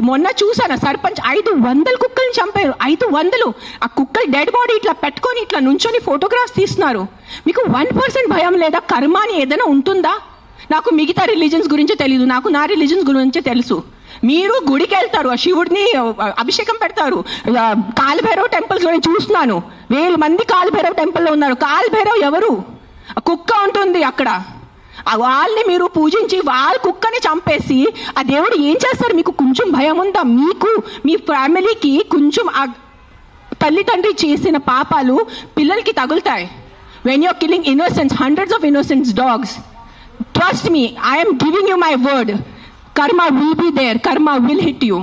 మొన్న చూసాను సర్పంచ్ 500 కుక్కల్ని చంపారు. 500. ఆ కుక్కలు డెడ్ బాడీ ఇట్లా పెట్టుకొని ఇట్లా నుంచొని ఫోటోగ్రాఫ్స్ తీస్తున్నారు. మీకు 1% భయం లేదా? కర్మ అని ఏదైనా ఉంటుందా? నాకు మిగతా రిలీజన్స్ గురించి తెలియదు, నాకు నా రిలీజన్స్ గురించి తెలుసు. మీరు గుడికి వెళ్తారు, ఆ శివుడిని అభిషేకం పెడతారు. కాలభైరవ్ టెంపుల్స్ లో నేను చూస్తున్నాను, 1000 మంది కాలభైరవ్ టెంపుల్లో ఉన్నారు. కాలభైరవ్ ఎవరు? కుక్క ఉంటుంది అక్కడ. వాళ్ళని మీరు పూజించి వాళ్ళ కుక్కని చంపేసి ఆ దేవుడు ఏం చేస్తారు? మీకు కొంచెం భయం ఉందా? మీకు మీ ఫ్యామిలీకి కొంచెం తల్లిదండ్రి చేసిన పాపాలు పిల్లలకి తగులుతాయి. When you're killing innocents, hundreds of innocent dogs, trust me, I am giving you my word, karma will be there, karma will hit you.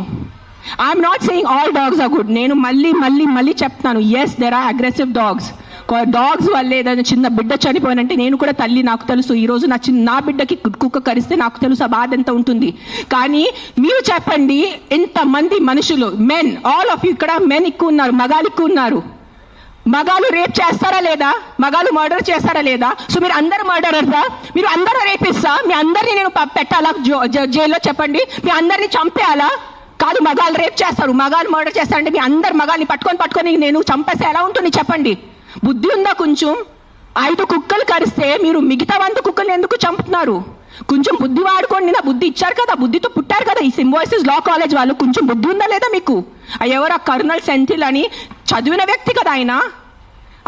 I am not saying all dogs are good. నేను మళ్ళీ చెప్తాను, yes there are aggressive dogs. Dogs వల్లే ఏదైనా చిన్న బిడ్డ చనిపోయినంటే నేను కూడా తల్లి, నాకు తెలుసు. ఈరోజు నా బిడ్డకి కుక్క కరిస్తే నాకు తెలుసు ఆ బాధ ఎంత ఉంటుంది. కానీ మీరు చెప్పండి, ఇంతమంది మనుషులు, మెన్, ఆల్ ఆఫ్ యూ, ఇక్కడ మెన్ ఎక్కువ ఉన్నారు, మగాళ్ళు ఎక్కువ ఉన్నారు. మగాళ్ళు రేప్ చేస్తారా లేదా? మగాళ్ళు మర్డర్ చేస్తారా లేదా? సో మీరు అందరు మర్డరర్సా? మీరు అందరూ రేపిస్తా? మీ అందరినీ నేను పెట్టాలా జైల్లో? చెప్పండి, మీ అందరినీ చంపేయాలా? కాదు, మగాళ్ళు రేప్ చేస్తారు, మగాళ్ళు మర్డర్ చేస్తారంటే మీ అందరు మగాళ్ళని పట్టుకొని నేను చంపేస్తే ఎలా ఉంటుంది? చెప్పండి, బుద్ధి ఉందా కొంచెం? 5 కుక్కలు కరిస్తే మీరు మిగతా 100 కుక్కల్ని ఎందుకు చంపుతున్నారు? కొంచెం బుద్ధి వాడుకోండి. నా బుద్ధి ఇచ్చారు కదా, బుద్ధితో పుట్టారు కదా ఈ సింబాయిసిస్ లా కాలేజ్ వాళ్ళు. కొంచెం బుద్ధి ఉందా లేదా మీకు? ఎవరు కర్నల్ సెంథిల్ అని చదివిన వ్యక్తి కదా ఆయన.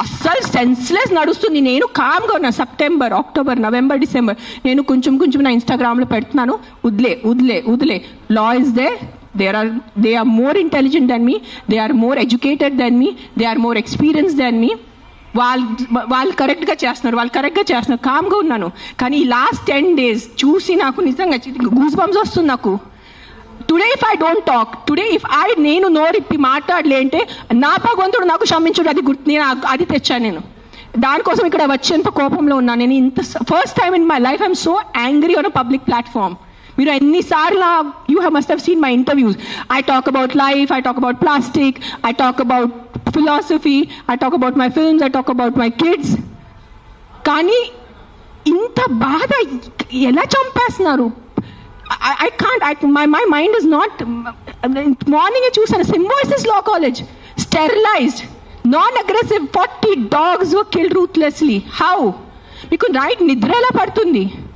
అస్సలు సెన్స్లెస్ నడుస్తుంది. నేను కామ్గా ఉన్నా. సెప్టెంబర్, అక్టోబర్, నవంబర్, డిసెంబర్ నేను కొంచెం నా ఇన్స్టాగ్రామ్లో పెడుతున్నాను, వదిలే. Law is there. They are more intelligent than me, they are more educated than me, they are more experienced than me. వాళ్ళు కరెక్ట్గా చేస్తున్నారు, కామ్గా ఉన్నాను. కానీ ఈ లాస్ట్ 10 days చూసి నాకు నిజంగా గూస్ బంప్స్ వస్తుంది నాకు. Today if I don't talk, నేను నోరిప్పి మాట్లాడలే అంటే నా భగవంతుడు నాకు క్షమించుడు, అది నేను అది తెచ్చాను. నేను దానికోసం ఇక్కడ వచ్చేంత కోపంలో ఉన్నాను. నేను first time in my life I'm so angry on a public platform. మీరు ఎన్నిసార్లు you must have seen my interviews. I talk about life, I talk about plastic, I talk about philosophy, I talk about my films, I talk about my kids. కానీ ఇంత బాధ ఎలా చంపేస్తున్నారు? I can't, my mind is not. Morning చూసాను, Symbiosis law college, sterilized, non-aggressive 40 dogs were killed ruthlessly. How? మీకు night నిద్ర ఎలా పడుతుంది?